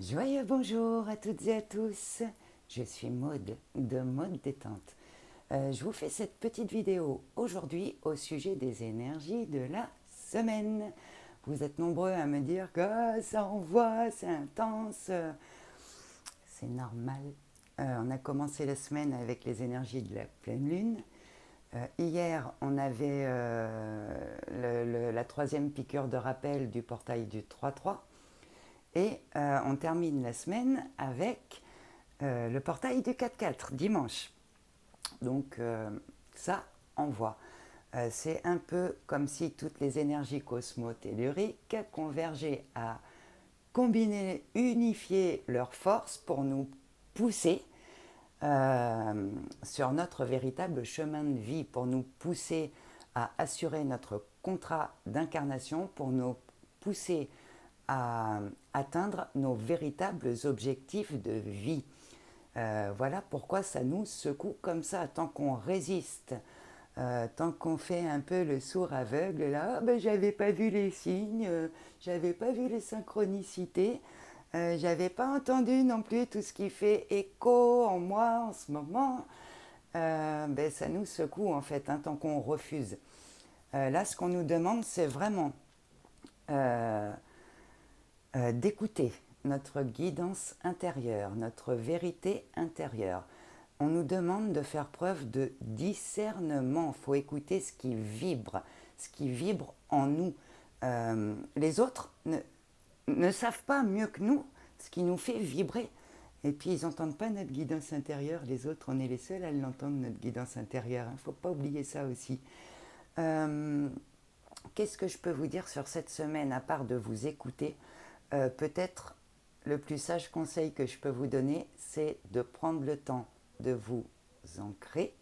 Joyeux bonjour à toutes et à tous, je suis Maude de Maude Détente. Je vous fais cette petite vidéo aujourd'hui au sujet des énergies de la semaine. Vous êtes nombreux à me dire que ça envoie, c'est intense, c'est normal. On a commencé la semaine avec les énergies de la pleine lune. Hier, on avait la troisième piqûre de rappel du portail du 3-3. Et on termine la semaine avec le portail du 4-4, dimanche. Donc ça envoie. C'est un peu comme si toutes les énergies cosmotelluriques convergeaient à combiner, unifier leurs forces pour nous pousser sur notre véritable chemin de vie, pour nous pousser à assurer notre contrat d'incarnation, pour nous pousser à atteindre nos véritables objectifs de vie. Voilà pourquoi ça nous secoue comme ça, tant qu'on résiste, tant qu'on fait un peu le sourd aveugle, là, oh, ben, j'avais pas vu les signes, j'avais pas vu les synchronicités, j'avais pas entendu non plus tout ce qui fait écho en moi en ce moment. Ben, ça nous secoue en fait, tant qu'on refuse. Là, ce qu'on nous demande, c'est vraiment euh, d'écouter notre guidance intérieure, notre vérité intérieure. On nous demande de faire preuve de discernement. Il faut écouter ce qui vibre en nous. Les autres ne savent pas mieux que nous ce qui nous fait vibrer. Et puis ils n'entendent pas notre guidance intérieure. Les autres, on est les seuls à l'entendre, notre guidance intérieure. Il ne faut pas oublier ça aussi. Euh, Qu'est-ce que je peux vous dire sur cette semaine, à part de vous écouter? Peut-être le plus sage conseil que je peux vous donner, c'est de prendre le temps de vous ancrer,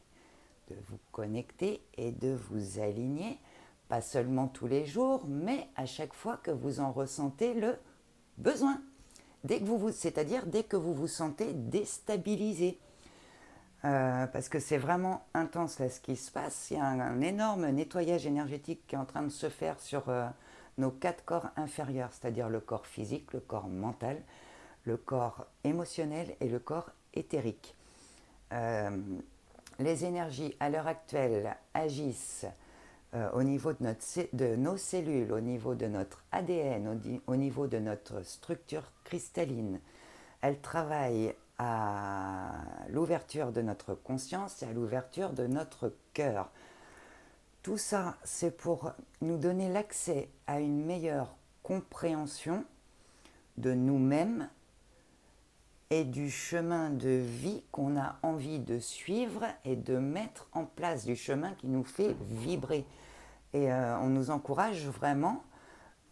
de vous connecter et de vous aligner, pas seulement tous les jours, mais à chaque fois que vous en ressentez le besoin. C'est-à-dire dès que vous vous sentez déstabilisé. Parce que c'est vraiment intense là ce qui se passe. Il y a un énorme nettoyage énergétique qui est en train de se faire sur nos quatre corps inférieurs, c'est-à-dire le corps physique, le corps mental, le corps émotionnel et le corps éthérique. Euh, les énergies à l'heure actuelle agissent au niveau de nos cellules, au niveau de notre ADN, au niveau de notre structure cristalline. Elles travaillent à l'ouverture de notre conscience et à l'ouverture de notre cœur. Tout ça, c'est pour nous donner l'accès à une meilleure compréhension de nous-mêmes et du chemin de vie qu'on a envie de suivre et de mettre en place, du chemin qui nous fait vibrer. Et on nous encourage vraiment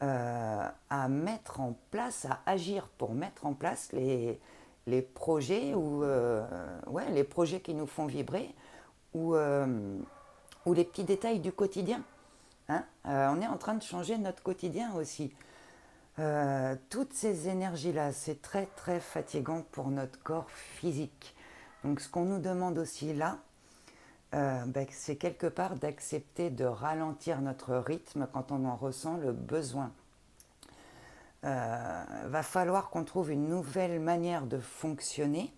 à mettre en place, à agir pour mettre en place les projets les projets qui nous font vibrer ou les petits détails du quotidien. Hein. On est en train de changer notre quotidien aussi. Toutes ces énergies-là, c'est très très fatigant pour notre corps physique. Donc ce qu'on nous demande aussi là, c'est quelque part d'accepter de ralentir notre rythme quand on en ressent le besoin. Va falloir qu'on trouve une nouvelle manière de fonctionner,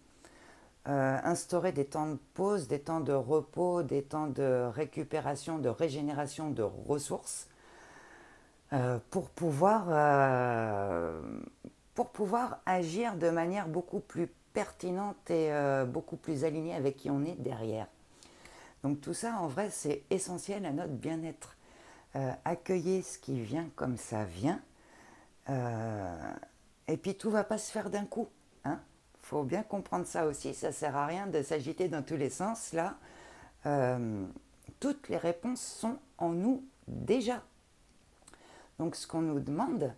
instaurer des temps de pause, des temps de repos, des temps de récupération, de régénération de ressources pour pouvoir agir de manière beaucoup plus pertinente et beaucoup plus alignée avec qui on est derrière. Donc tout ça, en vrai, c'est essentiel à notre bien-être. Accueillez ce qui vient comme ça vient. Et puis tout ne va pas se faire d'un coup. Hein. Faut bien comprendre ça aussi. Ça ne sert à rien de s'agiter dans tous les sens. Là, toutes les réponses sont en nous déjà. Donc ce qu'on nous demande,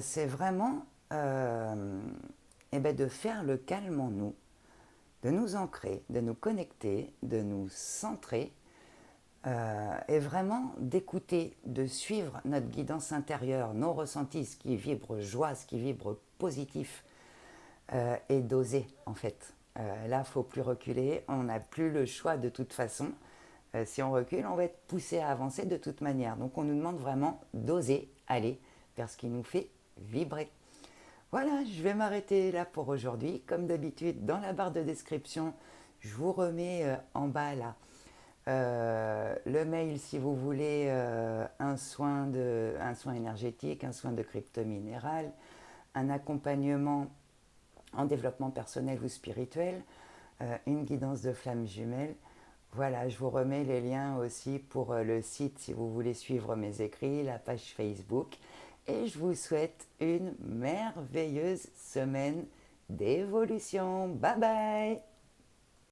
c'est vraiment de faire le calme en nous, de nous ancrer, de nous connecter, de nous centrer et vraiment d'écouter, de suivre notre guidance intérieure, nos ressentis, ce qui vibre joie, ce qui vibre positif, et d'oser en fait. Là, il ne faut plus reculer, on n'a plus le choix de toute façon. Si on recule, on va être poussé à avancer de toute manière. Donc on nous demande vraiment d'oser aller vers ce qui nous fait vibrer. Voilà, je vais m'arrêter là pour aujourd'hui. Comme d'habitude, dans la barre de description, je vous remets en bas là le mail si vous voulez un soin énergétique, un soin de crypto-minéral, un accompagnement en développement personnel ou spirituel, une guidance de flammes jumelles. Voilà, je vous remets les liens aussi pour le site si vous voulez suivre mes écrits, la page Facebook. Et je vous souhaite une merveilleuse semaine d'évolution. Bye bye!